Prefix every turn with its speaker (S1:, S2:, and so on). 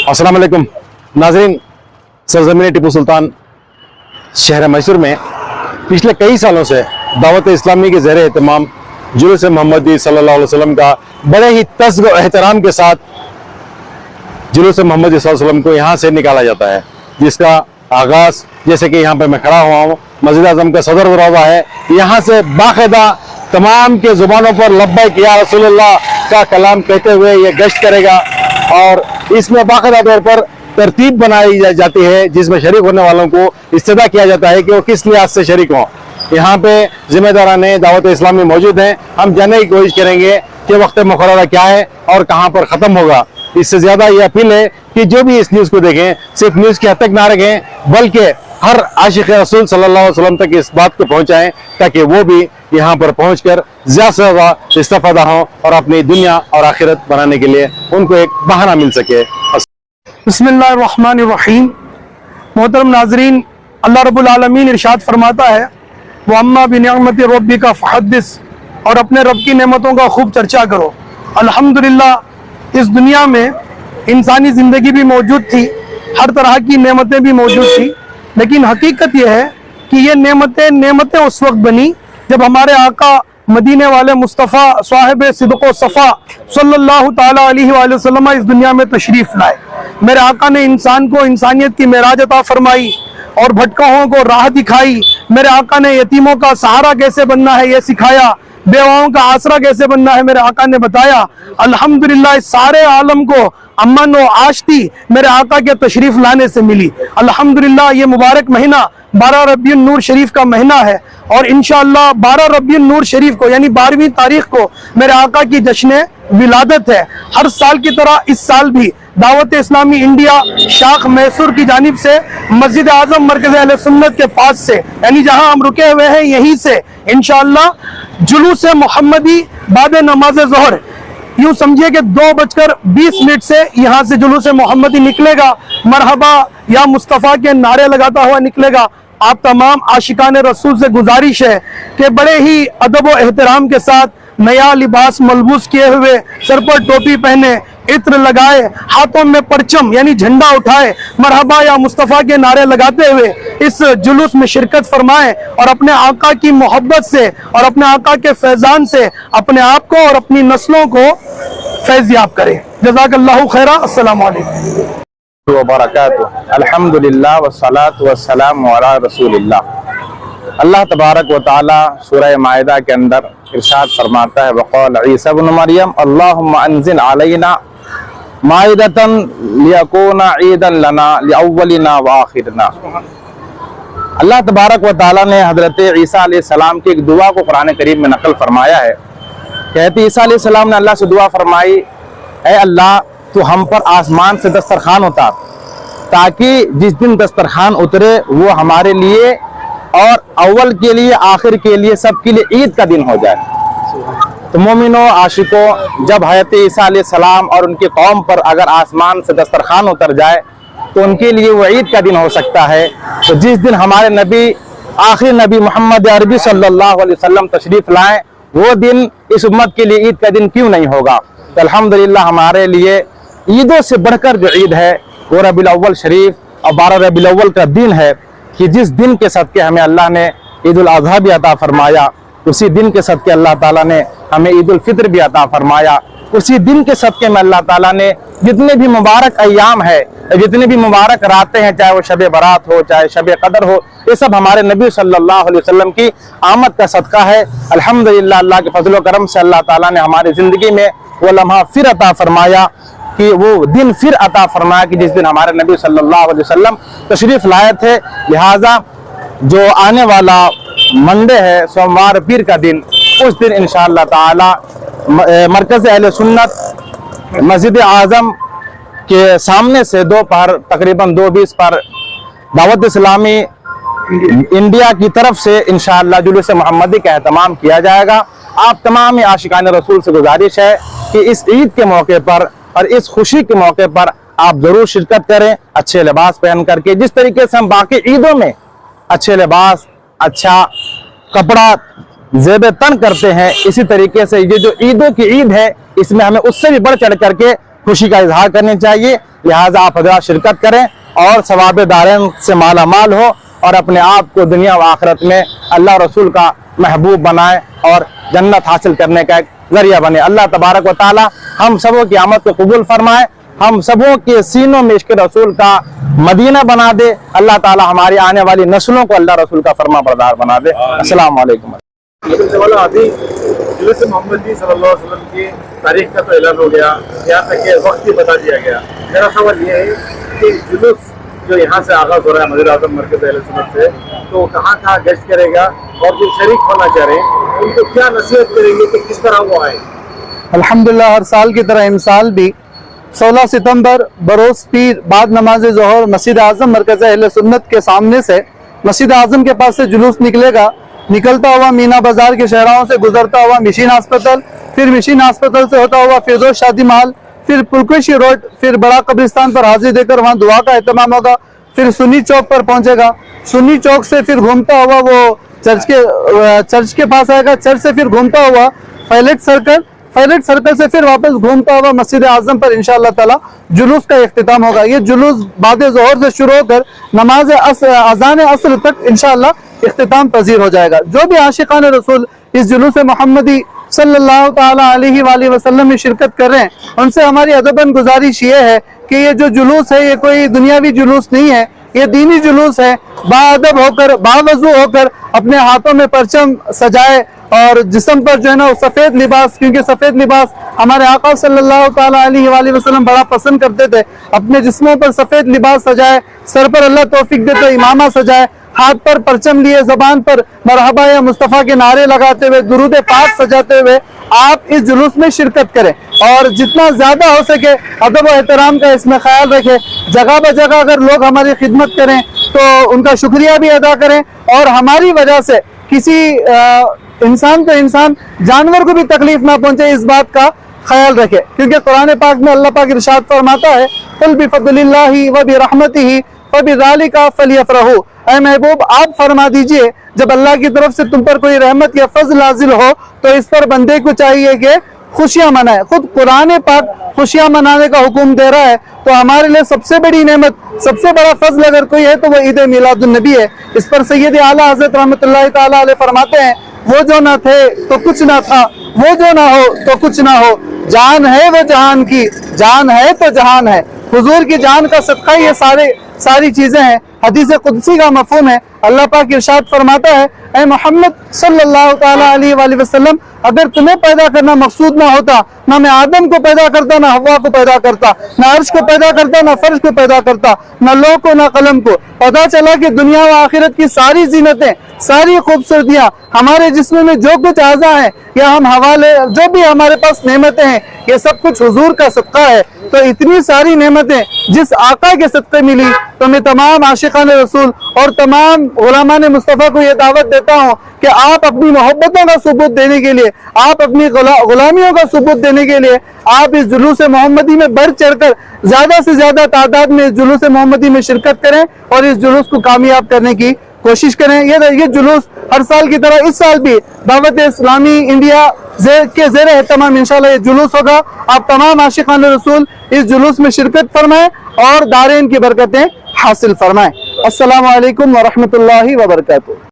S1: अस्सलाम वालेकुम नाज़रीन। सरज़मीन टीपू सुल्तान शहर मैसूर में पिछले कई सालों से दावत इस्लामी के ज़ेर एहतमाम जुलूस मोहम्मदी सल्लल्लाहु अलैहि वसल्लम का बड़े ही तज़्ब और एहतराम के साथ जुलूस मोहम्मदी सल्लल्लाहु अलैहि वसल्लम को यहाँ से निकाला जाता है, जिसका आगाज़ जैसे कि यहाँ पे मैं खड़ा हुआ हूँ, मस्जिद आज़म का सदर दरवाज़ा है। यहाँ से बाकायदा तमाम के ज़ुबानों पर लब्बैक या रसूलुल्लाह का कलाम कहते हुए ये गश्त करेगा और इसमें बाकायदा तौर पर तरतीब बनाई जाती है, जिसमें शरीक होने वालों को इस्तदा किया जाता है कि वो किस लिहाज से शरीक हों। यहाँ पे जिम्मेदारान दावत इस्लामी मौजूद हैं। हम जानने की कोशिश करेंगे कि वक्त मुकर्ररा क्या है और कहाँ पर ख़त्म होगा। इससे ज़्यादा ये अपील है कि जो भी इस न्यूज़ को देखें सिर्फ न्यूज़ की हद तक ना रखें, बल्कि हर आशिक रसूल सल्लल्लाहु अलैहि वसल्लम तक इस बात को पहुँचाएँ ताकि वो भी यहाँ पर पहुँचकर ज़्यादा से ज़्यादा इस्तेफ़ादा हों और अपनी दुनिया और आखिरत बनाने के लिए उनको एक बहाना मिल सके।
S2: बिस्मिल्लाहिर्रहमानिर्रहीम। मोहतरम नाजरीन, अल्लाह रब्बुल आलमीन इरशाद फरमाता है वो अम्मा बिनिअमति रब्बिका फहद्दिस, और अपने रब की नेमतों का खूब चर्चा करो। अल्हम्दुलिल्लाह इस दुनिया में इंसानी ज़िंदगी भी मौजूद थी, हर तरह की नेमतें भी मौजूद थी, लेकिन हकीकत यह है कि ये नेमतें उस वक्त बनी जब हमारे आका मदीने वाले मुस्तफ़ा साहिब सिद्क़ व सफ़ा सल्लल्लाहु ताला अलैहि वसल्लम इस दुनिया में तशरीफ़ लाए। मेरे आका ने इंसान को इंसानियत की मेराज अता फरमाई और भटकाओं को राह दिखाई। मेरे आका ने यतीमों का सहारा कैसे बनना है ये सिखाया, बेवाओं का आसरा कैसे बनना है मेरे आका ने बताया। अल्हम्दुलिल्लाह इस सारे आलम को अमन व आश्ती मेरे आका के तशरीफ लाने से मिली। अल्हम्दुलिल्लाह ये मुबारक महीना 12 रबीउन नूर शरीफ का महीना है और इंशाअल्लाह 12 रबीउन नूर शरीफ को यानी 12वीं तारीख को मेरे आका की जश्न विलादत है। हर साल की तरह इस साल भी दावत इस्लामी इंडिया शाख मैसूर की जानिब से मस्जिद आज़म मरकज़ अहले सुन्नत के पास से यानी जहां हम रुके हुए हैं यहीं से इंशाअल्लाह जुलूस मोहम्मदी बाद नमाज ज़ोहर, यूं समझिए कि 2:20 से यहाँ से जुलूस मोहम्मदी निकलेगा। मरहबा या मुस्तफ़ा के नारे लगाता हुआ निकलेगा। आप तमाम आशिकान रसूल से गुजारिश है कि बड़े ही अदब व एहतराम के साथ नया लिबास मलबूस किए हुए, सर पर टोपी पहने, इत्र लगाए, हाथों में परचम यानी झंडा उठाए, मरहबा या मुस्तफ़ा के नारे लगाते हुए इस जुलूस में शिरकत फरमाएं और अपने आका की मोहब्बत से और अपने आका के फैजान से अपने आप को और अपनी नस्लों को फैज़याब करें। जज़ाकल्लाहु खैरा। अस्सलामु अलैकुम
S3: व बरकातुहू। अल्हम्दुलिल्लाह वस्सलातु वस्सलामु अला रसूलिल्लाह। अल्लाह तबारक व तआला सूरह माइदा के अंदर इरशाद फरमाता है वक़ाल ईसा इब्न मरियम अल्लाहुम्मा अंज़िल अलैना माइदतन लियकूना ईदन लना लिअव्वलिना व आखिरना। अल्लाह तबारक व तआला ने हज़रत ईसा अलैहिस्सलाम की एक दुआ को कुरान करीम में नकल फरमाया है। कहते ईसा अलैहिस्सलाम ने अल्लाह से दुआ फरमाई, ऐ अल्लाह तो हम पर आसमान से दस्तरखान उतार, ताकि जिस दिन दस्तरखान उतरे वो हमारे लिए और अव्वल के लिए आखिर के लिए सबके लिए ईद का दिन हो जाए। तो मोमिनों आशिकों, जब हज़रत ईसा अलैहिस्सलाम और उनकी कौम पर अगर आसमान से दस्तरखान उतर जाए तो उनके लिए वो ईद का दिन हो सकता है। तो जिस दिन हमारे नबी आखिर नबी मोहम्मद अरबी सल्लल्लाहु अलैहि वसल्लम तशरीफ लाएं वो दिन इस उम्मत के लिए ईद का दिन क्यों नहीं होगा। तो अल्हम्दुलिल्लाह हमारे लिए ईदों से बढ़कर जो ईद है वो रबीउल अव्वल शरीफ और 12 रबीउल अव्वल का दिन है कि जिस दिन के सदके हमें अल्लाह ने ईद उल अज़हा भी अता फरमाया, उसी दिन के सदके अल्लाह ताला ने हमें ईद उल फित्र भी अता फरमाया। उसी दिन के सदके में अल्लाह ताला ने जितने भी मुबारक अय्याम है, जितने भी मुबारक रातें हैं, चाहे वो शब बारात हो चाहे शब कदर हो, ये सब हमारे नबी सल्लल्लाहु अलैहि वसल्लम की आमद का सदका है। अल्हम्दुलिल्लाह अल्लाह के फजल व करम से अल्लाह ताला ने हमारी ज़िंदगी में वो लम्हा फिर अता फरमाया कि वो दिन फिर अता फरमाया कि जिस दिन हमारे नबी सल्लल्लाहु अलैहि वसल्लम तशरीफ लाए थे। लिहाजा जो आने वाला मंडे है, सोमवार पीर का दिन, उस दिन इंशाअल्लाह ताला मरकज़ अहले सुन्नत मस्जिद आज़म के सामने से दोपहर तकरीबन 2:20 पर दावत इस्लामी इंडिया की तरफ से इंशाअल्लाह जुलूस मोहम्मदी का एहतमाम किया जाएगा। आप तमाम आशिकान रसूल से गुजारिश है कि इस ईद के मौके पर और इस खुशी के मौके पर आप जरूर शिरकत करें, अच्छे लिबास पहन करके। जिस तरीके से हम बाकी ईदों में अच्छे लिबास, अच्छा कपड़ा, ज़ेब तन करते हैं, इसी तरीके से ये जो ईदों की ईद है इसमें हमें उससे भी बढ़ चढ़ करके خوشی کا اظہار کرنی چاہیے. لہٰذا آپ حضرات شرکت کریں اور ثواب دارین سے مالا مال ہو اور اپنے آپ کو دنیا و آخرت میں اللہ رسول کا محبوب بنائیں اور جنت حاصل کرنے کا ایک ذریعہ بنے. اللہ تبارک و تعالی ہم سبوں کی آمد کو قبول فرمائے, ہم سبوں کے سینوں میں عشق رسول کا مدینہ بنا دے. اللہ تعالی ہماری آنے والی نسلوں کو اللہ رسول کا فرما بردار بنا دے. السلام علیکم.
S1: ابھی جلوس محمدی صلی اللہ علیہ وسلم کی تاریخ کا تو اعلان ہو گیا, یہاں تک کہ وقت بھی بتا دیا گیا. میرا سوال یہ ہے کہ جلوس جو یہاں سے آغاز ہو رہا ہے وزیر اعظم مرکز اہل سنت سے, تو کہاں کہاں گشت کرے گا اور جو شریک ہونا چاہ رہے ہیں ان کو کیا نصیحت کریں گے کہ کس طرح وہ آئیں؟
S2: الحمدللہ ہر سال کی طرح امسال بھی 16 ستمبر بروز پیر بعد نماز ظہر مسجد اعظم مرکز اہل سنت کے سامنے سے مسجد اعظم کے پاس سے جلوس نکلے گا. نکلتا ہوا مینا بازار کے شہراہوں سے گزرتا ہوا مشین ہاسپٹل, پھر مشین ہاسپٹل سے ہوتا ہوا فردوس شادی محل, پھر پلکوشی روڈ, پھر بڑا قبرستان پر حاضری دے کر وہاں دعا کا اہتمام ہوگا. پھر سنی چوک پر پہنچے گا. سنی چوک سے پھر گھومتا ہوا وہ چرچ کے پاس آئے گا. چرچ سے پھر گھومتا ہوا فیلٹ سرکل سے پھر واپس گھومتا ہوا مسجد اعظم پر انشاءاللہ تعالی جلوس کا اختتام ہوگا. یہ جلوس بعد ظہر سے شروع ہو کر نماز اذان عصر تک انشاءاللہ اختتام پذیر ہو جائے گا. جو بھی عاشقان رسول اس جلوس محمدی صلی اللہ تعالی علیہ وآلہ وسلم میں شرکت کر رہے ہیں, ان سے ہماری ادباً گزارش یہ ہے کہ یہ جو جلوس ہے یہ کوئی دنیاوی جلوس نہیں ہے, یہ دینی جلوس ہے. باادب ہو کر, باوضو ہو کر اپنے ہاتھوں میں پرچم سجائے اور جسم پر جو ہے نا سفید لباس, کیونکہ سفید لباس ہمارے آقا صلی اللہ تعالی علیہ وآلہ وسلم بڑا پسند کرتے تھے. اپنے جسموں پر سفید لباس سجائے, سر پر اللہ توفیق دے تو امامہ سجائے, ہاتھ پر پرچم لیے, زبان پر مرحبا یا مصطفیٰ کے نعرے لگاتے ہوئے, درود پاک سجاتے ہوئے آپ اس جلوس میں شرکت کریں اور جتنا زیادہ ہو سکے ادب و احترام کا اس میں خیال رکھیں. جگہ بہ جگہ اگر لوگ ہماری خدمت کریں تو ان کا شکریہ بھی ادا کریں اور ہماری وجہ سے کسی انسان تو انسان جانور کو بھی تکلیف نہ پہنچے اس بات کا خیال رکھے, کیونکہ قرآن پاک میں اللہ پاک ارشاد فرماتا ہے قل بفضل اللہ وبرحمتہ فبذلک فلیفرحوا. اے محبوب آپ فرما دیجئے جب اللہ کی طرف سے تم پر کوئی رحمت یا فضل نازل ہو تو اس پر بندے کو چاہیے کہ خوشیاں منائے. خود قرآن پاک خوشیاں منانے کا حکم دے رہا ہے, تو ہمارے لیے سب سے بڑی نعمت, سب سے بڑا فضل اگر کوئی ہے تو وہ عید میلاد النبی ہے. اس پر سید اعلیٰ حضرت رحمۃ اللہ تعالیٰ علیہ فرماتے ہیں وہ جو نہ تھے تو کچھ نہ تھا, وہ جو نہ ہو تو کچھ نہ ہو, جان ہے وہ جہان کی, جان ہے تو جہان ہے. حضور کی جان کا صدقہ یہ ساری چیزیں ہیں. حدیث قدسی کا مفہوم ہے, اللہ پاک ارشاد فرماتا ہے اے محمد صلی اللہ تعالی علیہ وآلہ وسلم اگر تمہیں پیدا کرنا مقصود نہ ہوتا نہ میں آدم کو پیدا کرتا, نہ حوا کو پیدا کرتا, نہ عرش کو پیدا کرتا, نہ فرش کو پیدا کرتا, نہ لوح کو نہ قلم کو. پتا چلا کہ دنیا و آخرت کی ساری زینتیں, ساری خوبصورتیاں, ہمارے جسم میں جو کچھ اعضاء ہیں یا ہم حوالے جو بھی ہمارے پاس نعمتیں ہیں یہ سب کچھ حضور کا صدقہ ہے. تو اتنی ساری نعمتیں جس آقا کے صدقے ملی, تو میں تمام عاشقان رسول اور تمام غلامان مصطفیٰ کو یہ دعوت دیتا ہوں کہ آپ اپنی محبتوں کا ثبوت دینے کے لیے, آپ اپنی غلامیوں کا ثبوت دینے کے لیے آپ اس جلوس محمدی میں بڑھ چڑھ کر زیادہ سے زیادہ تعداد میں اس جلوس محمدی میں شرکت کریں اور اس جلوس کو کامیاب کرنے کی کوشش کریں. یہ جلوس ہر سال کی طرح اس سال بھی دعوت اسلامی انڈیا کے زیر اہتمام انشاءاللہ یہ جلوس ہوگا. آپ تمام عاشقان رسول اس جلوس میں شرکت فرمائیں اور دارین کی برکتیں حاصل فرمائیں. السلام علیکم ورحمۃ اللہ وبرکاتہ.